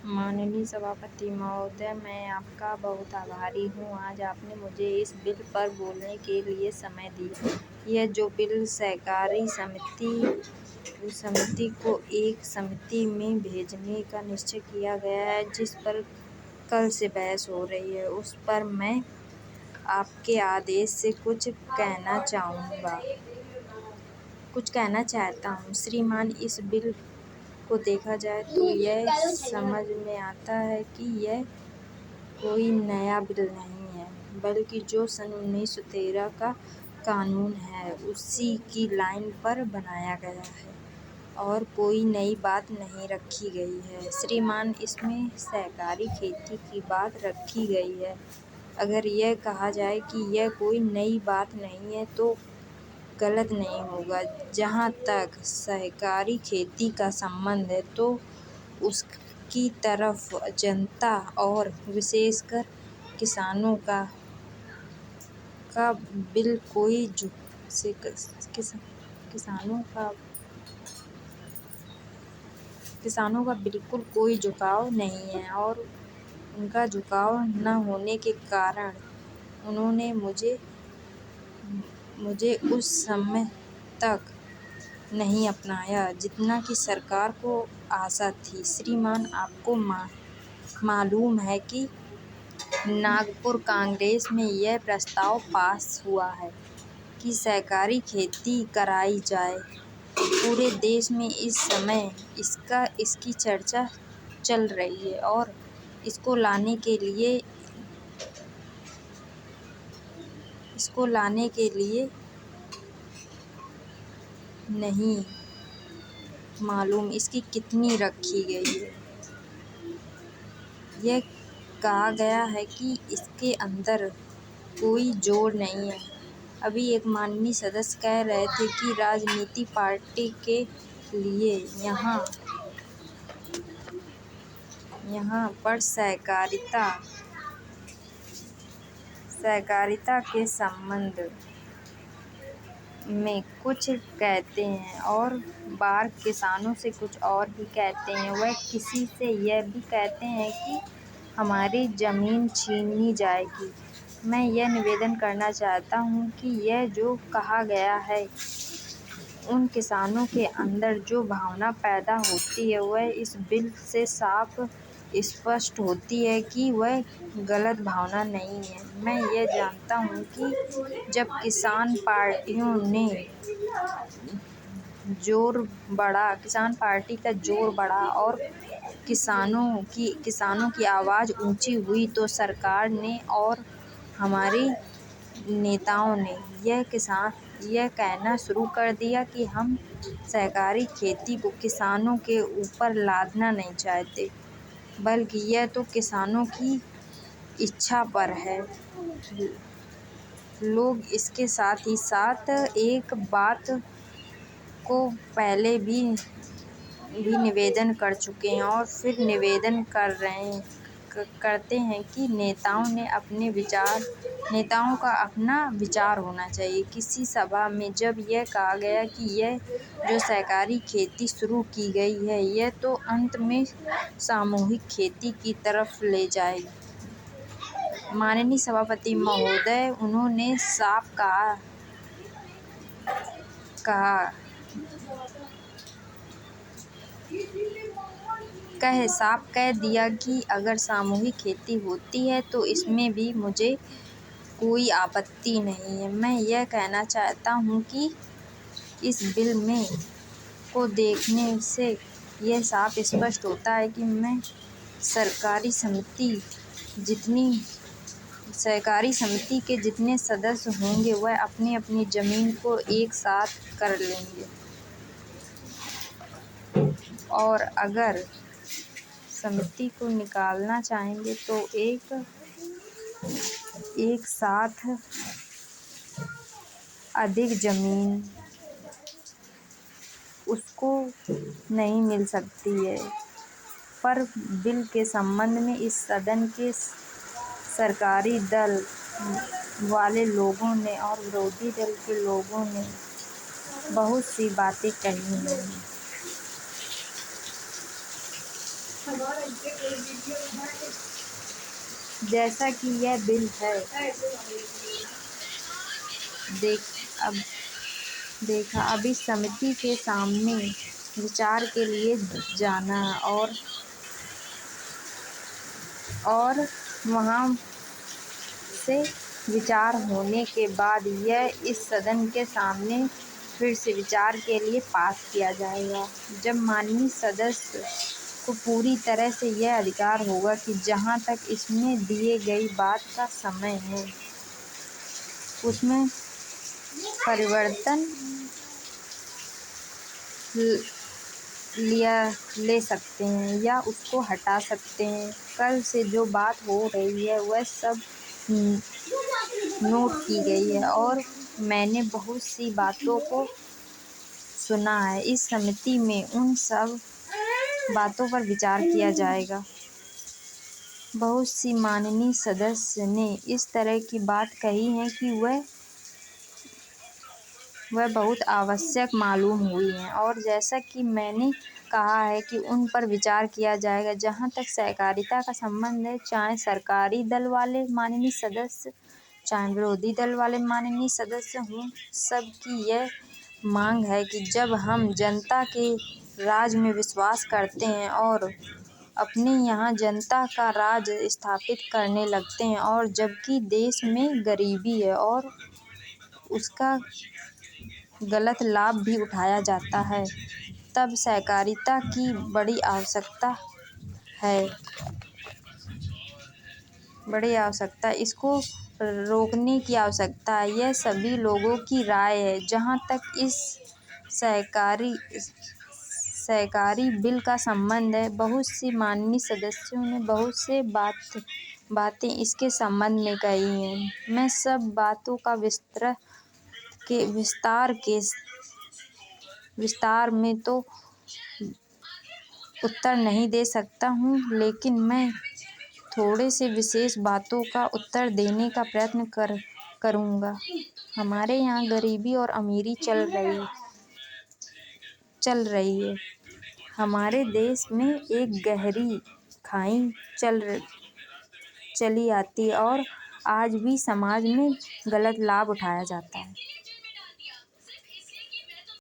माननीय सभापति महोदय, मैं आपका बहुत आभारी हूँ। आज आपने मुझे इस बिल पर बोलने के लिए समय दिया। यह जो बिल सहकारी समिति को एक समिति में भेजने का निश्चय किया गया है, जिस पर कल से बहस हो रही है, उस पर मैं आपके आदेश से कुछ कहना चाहता हूँ। श्रीमान, इस बिल को देखा जाए तो यह समझ में आता है कि यह कोई नया बिल नहीं है, बल्कि जो सन 1913 का कानून है उसी की लाइन पर बनाया गया है और कोई नई बात नहीं रखी गई है। श्रीमान, इसमें सहकारी खेती की बात रखी गई है। अगर यह कहा जाए कि यह कोई नई बात नहीं है तो गलत नहीं होगा। जहाँ तक सहकारी खेती का संबंध है तो उसकी तरफ जनता और विशेषकर किसानों का बिल्कुल कोई झुकाव नहीं है और उनका झुकाव न होने के कारण उन्होंने मुझे उस समय तक नहीं अपनाया जितना कि सरकार को आशा थी। श्रीमान, आपको मालूम है कि नागपुर कांग्रेस में यह प्रस्ताव पास हुआ है कि सहकारी खेती कराई जाए। पूरे देश में इस समय इसकी चर्चा चल रही है और इसको लाने के लिए नहीं मालूम इसकी कितनी रखी गई है। यह कहा गया है कि इसके अंदर कोई जोड़ नहीं है। अभी एक माननीय सदस्य कह रहे थे कि राजनीतिक पार्टी के लिए यहाँ पर सहकारिता के संबंध में कुछ कहते हैं और बार किसानों से कुछ और ही कहते हैं। वह किसी से यह भी कहते हैं कि हमारी ज़मीन छीनी जाएगी। मैं यह निवेदन करना चाहता हूँ कि यह जो कहा गया है, उन किसानों के अंदर जो भावना पैदा होती है वह इस बिल से साफ स्पष्ट होती है कि वह गलत भावना नहीं है। मैं यह जानता हूँ कि जब किसान पार्टी का जोर बढ़ा और किसानों की आवाज़ ऊंची हुई तो सरकार ने और हमारे नेताओं ने यह कहना शुरू कर दिया कि हम सहकारी खेती को किसानों के ऊपर लादना नहीं चाहते, बल्कि यह तो किसानों की इच्छा पर है। लोग इसके साथ ही साथ एक बात को पहले भी निवेदन कर चुके हैं और फिर निवेदन करते हैं कि नेताओं का अपना विचार होना चाहिए। किसी सभा में जब यह कहा गया कि यह जो सहकारी खेती शुरू की गई है यह तो अंत में सामूहिक खेती की तरफ ले जाएगी। माननीय सभापति महोदय, उन्होंने साफ कह दिया कि अगर सामूहिक खेती होती है तो इसमें भी मुझे कोई आपत्ति नहीं है। मैं यह कहना चाहता हूँ कि इस बिल को देखने से यह साफ स्पष्ट होता है कि सहकारी समिति के जितने सदस्य होंगे वह अपनी अपनी ज़मीन को एक साथ कर लेंगे और अगर समिति को निकालना चाहेंगे तो एक साथ अधिक ज़मीन उसको नहीं मिल सकती है। पर बिल के संबंध में इस सदन के सरकारी दल वाले लोगों ने और विरोधी दल के लोगों ने बहुत सी बातें कही हैं। जैसा कि यह बिल है, देख अब देखा अभी समिति के सामने विचार के लिए जाना है और वहाँ से विचार होने के बाद यह इस सदन के सामने फिर से विचार के लिए पास किया जाएगा। जब माननीय सदस्य को पूरी तरह से यह अधिकार होगा कि जहाँ तक इसमें दिए गई बात का समय है उसमें परिवर्तन ले सकते हैं या उसको हटा सकते हैं। कल से जो बात हो रही है वह सब नोट की गई है और मैंने बहुत सी बातों को सुना है। इस समिति में उन सब बातों पर विचार किया जाएगा। बहुत सी माननीय सदस्य ने इस तरह की बात कही है कि वह बहुत आवश्यक मालूम हुई हैं और जैसा कि मैंने कहा है कि उन पर विचार किया जाएगा। जहाँ तक सहकारिता का संबंध है, चाहे सरकारी दल वाले माननीय सदस्य, चाहे विरोधी दल वाले माननीय सदस्य हों, सबकी यह मांग है कि जब हम जनता के राज में विश्वास करते हैं और अपने यहाँ जनता का राज स्थापित करने लगते हैं और जबकि देश में गरीबी है और उसका गलत लाभ भी उठाया जाता है, तब सहकारिता की बड़ी आवश्यकता है। इसको रोकने की आवश्यकता है। यह सभी लोगों की राय है। जहाँ तक इस सहकारी बिल का संबंध है, बहुत सी माननीय सदस्यों ने बहुत से बातें इसके संबंध में कही हैं। मैं सब बातों का विस्तार में तो उत्तर नहीं दे सकता हूँ, लेकिन मैं थोड़े से विशेष बातों का उत्तर देने का प्रयत्न करूँगा। हमारे यहाँ गरीबी और अमीरी चल रही है। हमारे देश में एक गहरी खाई चली आती है और आज भी समाज में गलत लाभ उठाया जाता है।